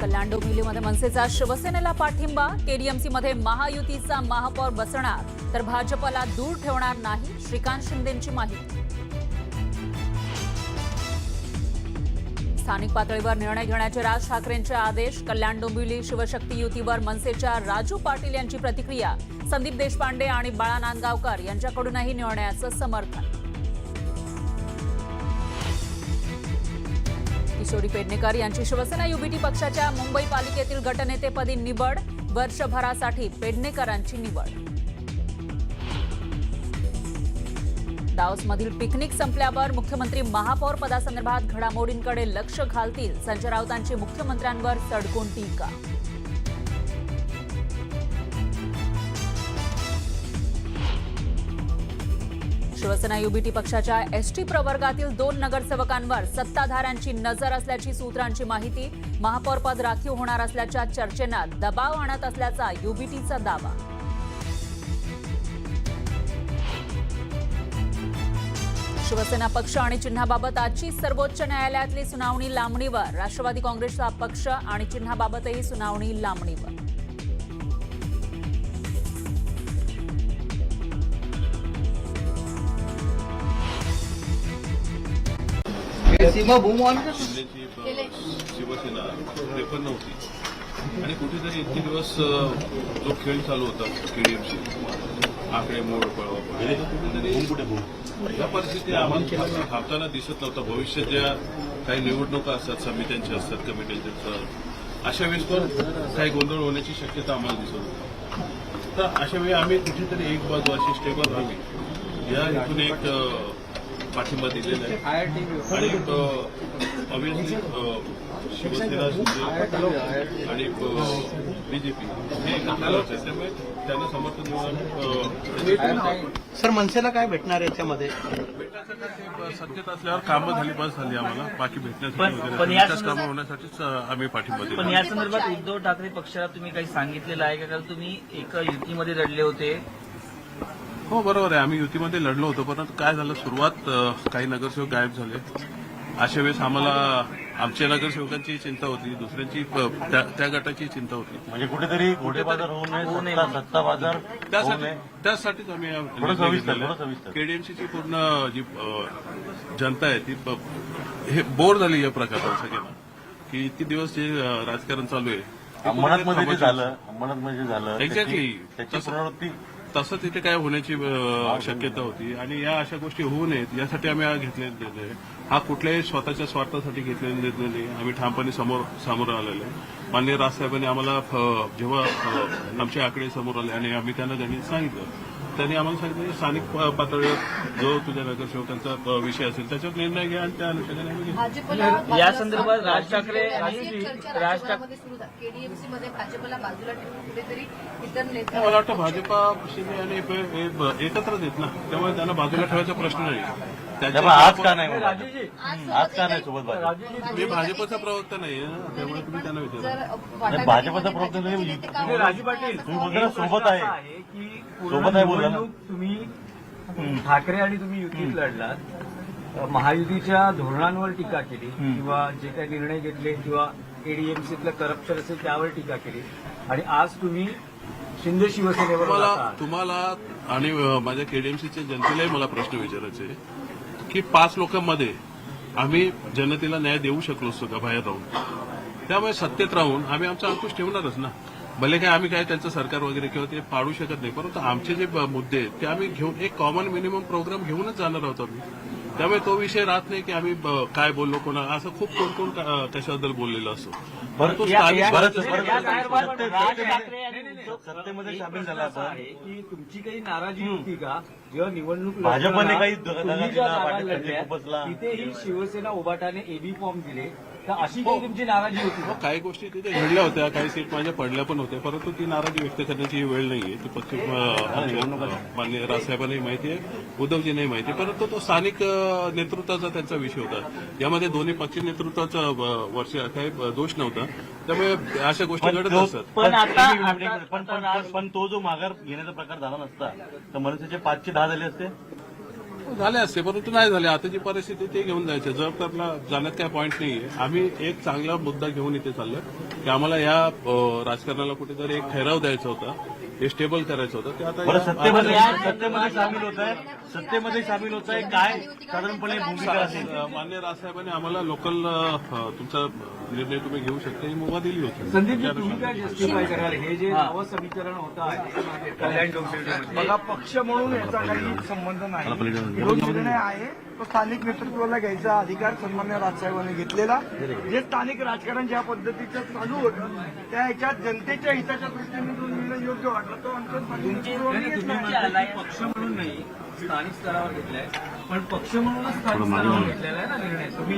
कल्याण डोंबिवलीमध्ये मनसेचा शिवसेनेला पाठिंबा, केडीएमसीमध्ये महायुतीचा महापौर बसणार तर भाजपला दूर ठेवणार नाही, श्रीकांत शिंदेंची माहिती. स्थानिक पातळीवर निर्णय घेण्याचे राज ठाकरेंचे आदेश, कल्याण डोंबिवली शिवशक्ती युतीवर मनसेच्या राजू पाटील यांची प्रतिक्रिया, संदीप देशपांडे आणि बाळा नांदगावकर यांच्याकडूनही निर्णयाचं समर्थन. किशोरी पेडणेकर यांची शिवसेना युबीटी पक्षाच्या मुंबई पालिकेतील गटनेतेपदी निवड, वर्षभरासाठी पेडणेकरांची निवड. दाओसमधील पिकनिक संपल्यावर मुख्यमंत्री महापौर पदासंदर्भात घडामोडींकडे लक्ष घालतील, संजय राऊतांची मुख्यमंत्र्यांवर सडकून टीका. शिवसेना युबीटी पक्षाच्या एसटी प्रवर्गातील 2 नगरसेवकांवर सत्ताधाऱ्यांची नजर असल्याची सूत्रांची माहिती, महापौरपद राखीव होणार असल्याच्या चर्चेने दबाव आणत असल्याचा युबीटीचा दावा. शिवसेना पक्ष आणि चिन्हाबाबत आजची सर्वोच्च न्यायालयातली सुनावणी लांबणीवर, राष्ट्रवादी काँग्रेसचा पक्ष आणि चिन्हाबाबतही सुनावणी लांबणीवर. शिवसेना प्रेफर नव्हती आणि कुठेतरी इतके दिवस जो खेळ चालू होता केडीएमसी आकडे मोड पळवा या परिस्थिती आम्हाला थांबताना दिसत नव्हता. भविष्यात ज्या काही निवडणुका असतात, समित्यांच्या असतात, कमिट्यांच्या असतात, अशा वेळेस पण काही गोंधळ होण्याची शक्यता आम्हाला दिसत होती. तर अशा वेळी आम्ही कुठेतरी एक बाजू अशी स्टेबल राहावी या हेतून एक पाठिंबा दिलेला आहे आणि ऑब्व्हियसली शिवसेना आणि बीजेपी हे एकत्र होते, त्यामुळे त्यांना समर्थन देऊन सर मनसेला काय भेटणार याच्यामध्ये भेटण्यासाठी सत्तेत असल्यावर कामं झाली, बस झाली आम्हाला, बाकी भेटण्यासाठी कामं होण्यासाठीच आम्ही पाठिंबा दिला. पण या संदर्भात उद्धव ठाकरे पक्षाला तुम्ही काही सांगितलेलं आहे का? कारण तुम्ही एका युतीमध्ये लढले होते. हो बरोबर आहे, आम्ही युतीमध्ये लढलो होतो, परंतु काय झालं, सुरुवात काही नगरसेवक गायब झाले. अशा वेळेस आम्हाला आमच्या नगरसेवकांची चिंता होती, दुसऱ्यांची त्या गटाची चिंता होती. म्हणजे कुठेतरी घोडेबाजार होऊ नये, सत्ता बाजार त्यासाठीच आम्ही केडीएमसीची पूर्ण जी जनता आहे ती हे बोर झाली या प्रकारात सगळ्यांना, की इतके दिवस जे राजकारण चालू आहे अंमळातमध्ये झालं एक्झॅक्टली त्याची पुनरावृत्ती तसं तिथे काय होण्याची शक्यता होती आणि या अशा गोष्टी होऊ नयेत यासाठी आम्ही घेतलेला निर्णय आहे. हा कुठल्याही स्वतःच्या स्वार्थासाठी घेतलेला निर्णय नाही, आम्ही ठामपणे सामोरं आलेलो आहे. माननीय राजसाहेबांनी आम्हाला जेव्हा आमचे आकडे समोर आले आणि आम्ही त्यांनी सांगितलं, त्यांनी आम्हाला सांगितलं स्थानिक पातळीवर जो तुझ्या नगरसेवकांचा विषय असेल त्याच्यावर निर्णय घ्या आणि त्या अनुषंगाने आम्ही या संदर्भात राज ठाकरे केडीएमसीमध्ये भाजपला बाजूला ठेवून कुठेतरी इतर नेते मला वाटतं भाजपा शिंदे आणि एकत्रच आहेत ना, त्यामुळे त्यांना बाजूला ठेवायचा प्रश्न नाही. आज का नाही आज का नाही सोबत मी भाजपचा प्रवक्ता नाही, त्यामुळे तुम्ही त्यांना विचारा. भाजपचा प्रवक्ता नाही, राजू पाटील तुम्ही बोलता सोबत आहे की सोबत आहे बोला ना. तुम्ही ठाकरे आणि तुम्ही युतीत लढलात, महायुतीच्या धोरणांवर टीका केली किंवा जे काही निर्णय घेतले किंवा एडीएमसीतलं करप्शन असेल त्यावर टीका केली आणि आज तुम्ही शिंदे शिवसेनेवर तुम्हाला आणि माझ्या केडीएमसीच्या जनतेलाही मला प्रश्न विचारायचे आहे की 5 लोकांमध्ये आम्ही जनतेला न्याय देऊ शकलो असतो का बाहेर राहून? त्यामुळे सत्तेत राहून आम्ही आमचा अंकुश ठेवणारच ना. भले काय आम्ही काय त्यांचं सरकार वगैरे किंवा ते पाडू शकत नाही, परंतु आमचे जे मुद्दे आहेत ते आम्ही घेऊन एक कॉमन मिनिमम प्रोग्राम घेऊनच जाणार आहोत आम्ही. त्यामुळे तो विषय राहत नाही की आम्ही काय बोललो कोणा, असं खूप कोण त्याच्याबद्दल बोललेलं असतो. परंतु सत्तेमध्ये सामील झाला आपण की तुमची काही नाराजी होती का जेव्हा निवडणूक भाजपने काही तिथेही शिवसेना उभाटाने एबी फॉर्म दिले, तर अशी काही तुमची नाराजी होती का? काही गोष्टी तिथे घडल्या होत्या, काही सीट माझ्या पडल्या पण होत्या, परंतु ती नाराजी व्यक्त करण्याची वेळ नाहीये. ती पक्ष माननीय राजसाहेबांनाही माहिती आहे, उद्धवजींनाही माहिती आहे, परंतु तो स्थानिक नेतृत्वाचा त्यांचा विषय होता. यामध्ये दोन्ही पक्ष नेतृत्वाचा वर्ष काही दोष नव्हता, त्यामुळे अशा गोष्टी घडत असतात. पण तो जो माघार घेण्याचा प्रकार झाला नसता तर मनसेचे 5 चे 10 झाले असते. झाले असते, परंतु नाही झाले. आता जी परिस्थिती ते घेऊन जायचं. जर त्याला जाण्यात काय पॉईंट नाहीये. आम्ही एक चांगला मुद्दा घेऊन इथे चाललोय की आम्हाला या राजकारणाला कुठेतरी एक ठराव द्यायचा होता, हे स्टेबल करायचं होतं. ते बरं, आता सत्तेमध्ये सामील होत आहे काय साधारणपणे भूमिका असेल? मान्य राजसाहेबांनी आम्हाला लोकल तुमचा निर्णय तुम्ही घेऊ शकता ही मुभा दिली होती. संदीपजी, तुम्ही काय जस्टिफाय कराल हे जे नवं समीकरण होतं आहे कल्याण डोंबिवलीमध्ये? मला पक्ष म्हणून याचा काही संबंध नाही. जो निर्णय आहे तो स्थानिक नेतृत्वाला घ्यायचा अधिकार सन्मान्य राजसाहेबांनी घेतलेला. जे स्थानिक राजकारण ज्या पद्धतीचं चालू होतं त्या ह्याच्यात जनतेच्या हिताच्या दृष्टीने जो निर्णय योग्य वाटला तो आमच्या स्थानिक नेतृत्वाने तुम्ही घेतला. म्हणालाय पक्ष म्हणून नाही, स्थानिक स्तरावर घेतलाय, पण पक्ष म्हणूनच स्थानिक स्तरावर घेतलेला आहे ना निर्णय. तुम्ही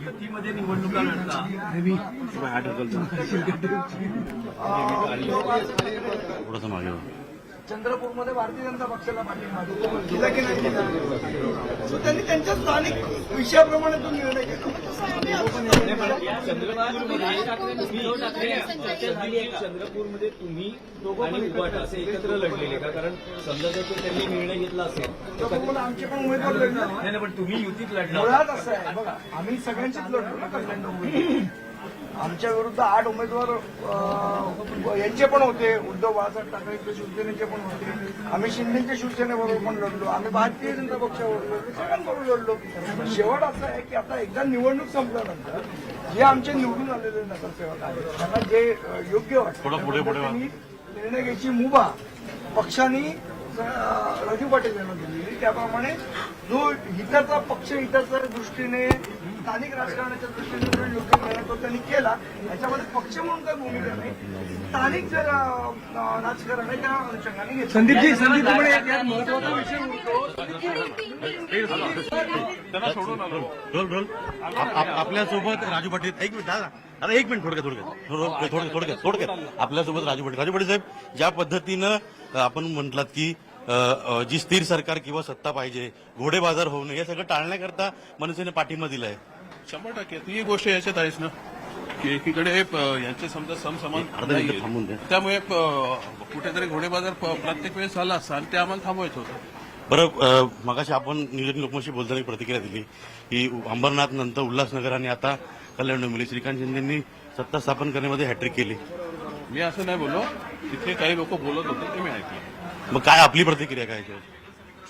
युतीमध्ये निवडणुका लढता. थोडंसं मागे चंद्रपूरमध्ये भारतीय जनता पक्षाला पाठिंबा दिला की नाही दिला? So त्यांनी त्यांच्या स्थानिक विषयाप्रमाणे तो निर्णय घेतला. चंद्रपूरमध्ये तुम्ही आणि उबाटा असे एकत्र लढलेले का? कारण समजा जर त्यांनी निर्णय घेतला असेल चंद्रपूरला आमचे पण उमेदवार लढले. नाही, पण तुम्ही युतीत लढला. मुळात असं आहे बघा, आम्ही सगळ्यांचीच लढलो ना कल्याण डोंबिवली. आमच्या विरुद्ध 8 उमेदवार यांचे पण होते, उद्धव बाळासाहेब ठाकरेंच्या शिवसेनेचे पण होते. आम्ही शिंदेच्या शिवसेनेबरोबर पण लढलो, आम्ही भारतीय जनता पक्षाबरोबर लढलो, सगळ्यांबरोबर लढलो. पण शेवट असं आहे की आता एकदा निवडणूक संपल्यानंतर जे आमचे निवडून आलेले नगरसेवक आहेत त्यांना जे योग्य वाटतं त्यांनी निर्णय घ्यायची मुभा पक्षाने राजू पाटील यांना दिलेली. त्याप्रमाणे जो हिताचा पक्ष हिताच्या दृष्टीने स्थानिक राजकारणाच्या दृष्टीने जो योग्य निर्णय तो त्यांनी केला. याच्यामध्ये पक्ष म्हणून काही भूमिका नाही, स्थानिक जे राजकारण आहे त्या अनुषंगाने घेतलं. संदीपजी एक महत्वाचा विषय रोल आपल्यासोबत राजू पाटील. एक मिनिट आता एक मिनिट थोडक्यात आपल्यासोबत राजू पाटील साहेब, ज्या पद्धतीनं आपण म्हटलात की जी स्थिर सरकार किंवा सत्ता पाहिजे, घोडेबाजार होऊ नये, हे सगळं टाळण्याकरता मनसेने पाठिंबा दिलाय. 100% ही गोष्ट याच्यात आहेच ना की एकीकडे यांचे समजा समसमान नाहीये. थांबून द्या. त्यामुळे कुठेतरी घोडेबाजार प्रत्येक वेळेस झाला असता आणि ते आम्हाला थांबवायचं होतं. बरं, मगाशी आपण नियोजन लोकमतशी बोलताना एक प्रतिक्रिया दिली की अंबरनाथ नंतर उल्हासनगर आणि आता कल्याण डोंबिवली श्रीकांत शिंदेंनी सत्ता स्थापन करण्यामध्ये हॅट्रिक केली. मी असं नाही बोललो, तिथे काही लोक बोलत होते ते मी ऐकलं. मग काय आपली प्रतिक्रिया काय याच्यावर?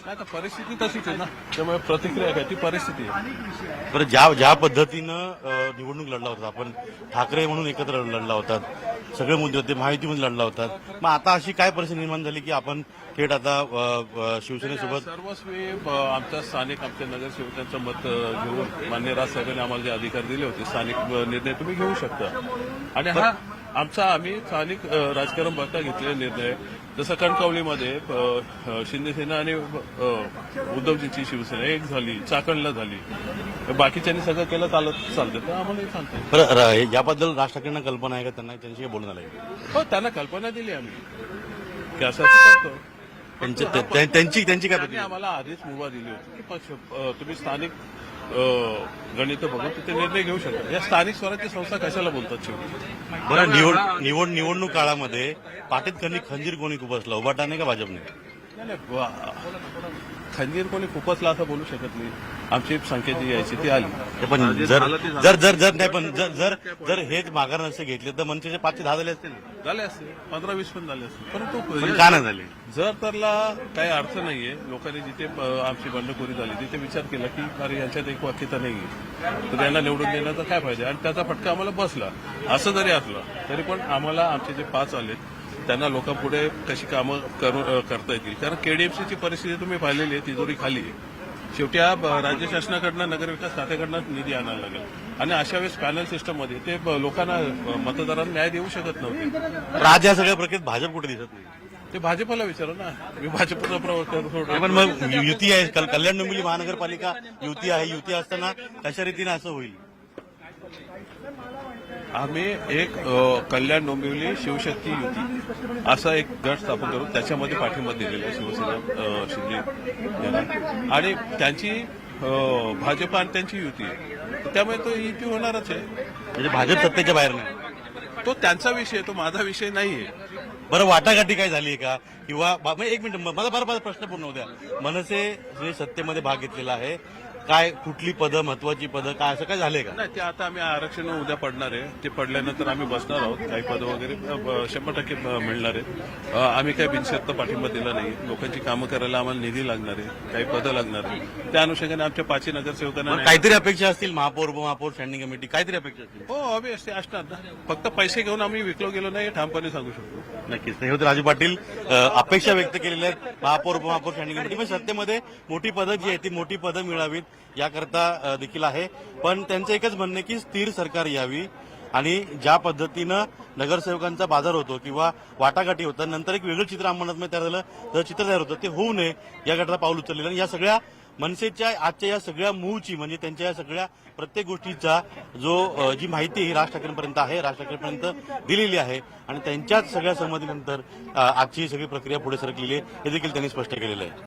नाही तर परिस्थिती तशीच आहे ना, त्यामुळे प्रतिक्रिया काय ती परिस्थिती आहे. बरं, ज्या पद्धतीनं निवडणूक लढला होता आपण, ठाकरे म्हणून एकत्र लढला होतात, सगळे मुद्दे होते, महायुतीमध्ये लढला होतात, मग आता अशी काय परिस्थिती निर्माण झाली की आपण थेट आता शिवसेनेसोबत? सर्वस्वी आमच्या स्थानिक आमच्या नगरसेवकांचं मत घेऊन मान्य राजसाहेबांनी आम्हाला जे अधिकार दिले होते, स्थानिक निर्णय तुम्ही घेऊ शकता. आणि हा आम्ही स्थानिक राजकारण बघता घेतलेला निर्णय. जसं कणकवलीमध्ये शिंदेसेना आणि उद्धवजींची शिवसेना एक झाली, चाकणला झाली, बाकीच्यांनी सगळं केलं चालतं तर आम्हालाही चालतं. बरं, याबद्दल राज ठाकरेंना कल्पना आहे का? त्यांना त्यांच्याशी बोलून आलंय? हो, त्यांना कल्पना दिली आम्ही की असं करतो. त्यांची काय त्यांनी प्रतिक्रिया? आम्हाला आधीच मुभा दिली होती की पक्ष तुम्ही स्थानिक गणित बघून तिथे निर्णय घेऊ शकता. या स्थानिक स्वराज्य संस्था कशाला बोलतात शेवटी? बरं, निवडणूक काळामध्ये पाटीत खंजीर कोणी खुपसला, उभाटाने का भाजपने? खंजीर कोणी खुपसला असं बोलू शकत नाही. आमची संख्या जी यायची ती आली. पण जर हेच माघार नसते घेतले तर मनसेचे 5-10 झाले असते ना? झाले असते, 15-20 पण झाले असते. पण परंतु का नाही झाले? जर त्याला काही अर्थ नाहीये, लोकांनी जिथे आमची बंडखोरी झाली तिथे विचार केला की अरे यांच्यात एक वाक्यता नाहीये, तर यांना निवडून देण्याचा काय फायदा, आणि त्याचा फटका आम्हाला बसला. असं जरी असलं तरी पण आम्हाला आमचे जे 5 आलेत त्यांना लोकांपुढे कशी कामं करता येतील. कारण केडीएमसीची परिस्थिती तुम्ही पाहिलेली आहे, तिजोरी खाली आहे. शेवटी राज्य शासनाकडनं नगरविकास खात्याकडनं निधी आणायला लागेल, आणि अशा वेळेस पॅनल सिस्टममध्ये ते लोकांना मतदारांना न्याय देऊ शकत नव्हते. राज्य या सगळ्या प्रक्रियेत भाजप कुठे दिसत नाही? ते भाजपला विचारा ना, मी भाजपचा प्रवर्तक. पण मग युती आहे, कल्याण डोंबिवली महानगरपालिका युती आहे, युती असताना कशा रीतीने असं होईल? आम्ही एक कल्याण डोंबिवली शिवशक्ती युती असा एक गट स्थापन करू, त्याच्यामध्ये पाठिंबा दिलेला आहे शिवसेना शिंदे यांना, आणि त्यांची भाजप आणि त्यांची युती आहे, त्यामुळे तो युती होणारच आहे. म्हणजे भाजप सत्तेच्या बाहेर नाही? तो त्यांचा विषय, तो माझा विषय नाहीये. बरं वाटाघाटी काय झाली का किंवा एक मिनिट मला बरं प्रश्न पूर्ण होऊ द्या. मनसे जे सत्तेमध्ये भाग घेतलेला आहे, काय कुठली पदं महत्वाची पदं काय असं काय झालंय का? नाही, ते आता आम्ही आरक्षण उद्या पडणार आहे. ते पडल्यानंतर आम्ही बसणार आहोत. काही पदं वगैरे 100% मिळणार आहेत. आम्ही काही बिनशर्त पाठिंबा दिला नाही. लोकांची कामं करायला आम्हाला निधी लागणार आहे, काही पदं लागणार आहे. त्या अनुषंगाने आमच्या 5 नगरसेवकांना काहीतरी अपेक्षा असतील, महापौर उपमहापौर स्टँडिंग कमिटी काहीतरी अपेक्षा असतील. हो ऑब्वियसली असणार ना. फक्त पैसे घेऊन आम्ही विकलो गेलो नाही हे ठामपणे सांगू शकतो. नक्कीच. हे होते राजू पाटील. अपेक्षा व्यक्त केलेल्या आहेत महापौर उपमहापौर स्टँडिंग कमिटी. पण सत्तेमध्ये मोठी पदं जी आहेत ती मोठी पदं मिळावीत याकरता देखील आहे. पण त्यांचं एकच म्हणणं आहे की स्थिर सरकार यावी आणि ज्या पद्धतीनं नगरसेवकांचा बाजार होतो किंवा वाटाघाटी होतं, नंतर एक वेगळं चित्र अंमलात तयार झालं, चित्र तयार होतं, ते होऊ नये या गटाला पाऊल उचललेलं. आणि या सगळ्या मनसेच्या आजच्या या सगळ्या मूळची म्हणजे त्यांच्या या सगळ्या प्रत्येक गोष्टीचा जी माहिती ही राज ठाकरेंपर्यंत आहे, राज ठाकरेंपर्यंत दिलेली आहे आणि त्यांच्याच सगळ्या सहमतीनंतर आजची सगळी प्रक्रिया पुढे सरकलेली आहे हे देखील त्यांनी स्पष्ट केलेलं आहे.